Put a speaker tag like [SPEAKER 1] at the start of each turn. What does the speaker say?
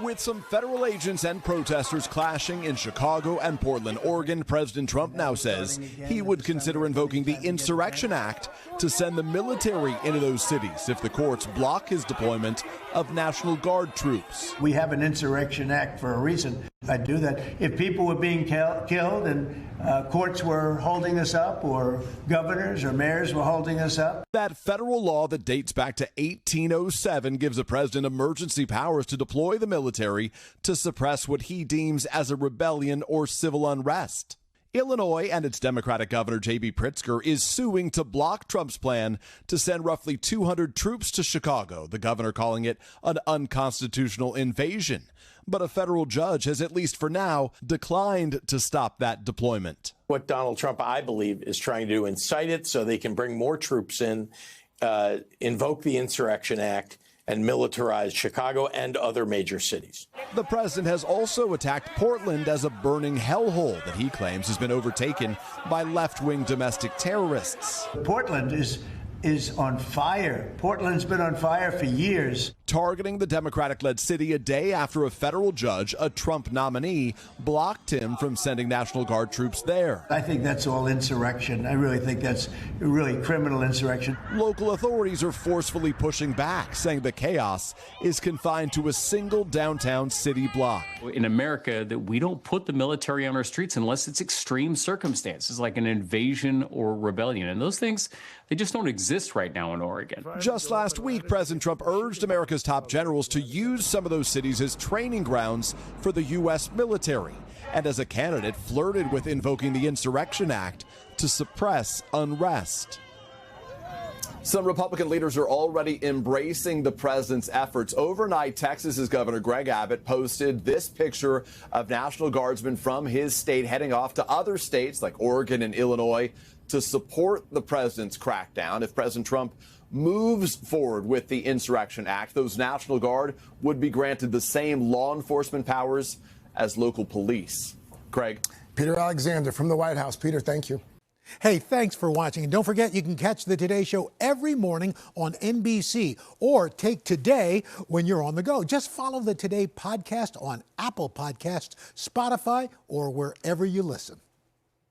[SPEAKER 1] With some federal agents and protesters clashing in Chicago and Portland, Oregon, President Trump now says he would consider invoking the Insurrection Act to send the military into those cities if the courts block his deployment of National Guard troops.
[SPEAKER 2] We have an Insurrection Act for a reason. I do that. If people were being killed and courts were holding us up, or governors or mayors were holding us up.
[SPEAKER 1] That federal law that dates back to 1807 gives the president emergency powers to deploy the military to suppress what he deems as a rebellion or civil unrest. Illinois and its Democratic Governor J.B. Pritzker is suing to block Trump's plan to send roughly 200 troops to Chicago, the governor calling it an unconstitutional invasion. But a federal judge has, at least for now, declined to stop that deployment.
[SPEAKER 3] What Donald Trump, I believe, is trying to do, incite it so they can bring more troops in, invoke the Insurrection Act, and militarize Chicago and other major cities.
[SPEAKER 1] The president has also attacked Portland as a burning hellhole that he claims has been overtaken by left-wing domestic terrorists.
[SPEAKER 2] Portland is on fire. Portland's been on fire for years.
[SPEAKER 1] Targeting the Democratic-led city a day after a federal judge, a Trump nominee, blocked him from sending National Guard troops there.
[SPEAKER 2] I think that's all insurrection. I really think that's really criminal insurrection.
[SPEAKER 1] Local authorities are forcefully pushing back, saying the chaos is confined to a single downtown city block.
[SPEAKER 4] In America, that we don't put the military on our streets unless it's extreme circumstances, like an invasion or rebellion. And those things, they just don't exist right now in Oregon.
[SPEAKER 1] Just last week, President Trump urged America's top generals to use some of those cities as training grounds for the U.S. military, and as a candidate flirted with invoking the Insurrection Act to suppress unrest. Some Republican leaders are already embracing the president's efforts. Overnight, Texas's Governor Greg Abbott posted this picture of National Guardsmen from his state heading off to other states like Oregon and Illinois to support the president's crackdown. If President Trump moves forward with the Insurrection Act, those National Guard would be granted the same law enforcement powers as local police. Craig.
[SPEAKER 5] Peter Alexander from the White House. Peter, thank you.
[SPEAKER 6] Hey, thanks for watching. And don't forget, you can catch the Today Show every morning on NBC, or take Today when you're on the go. Just follow the Today podcast on Apple Podcasts, Spotify, or wherever you listen.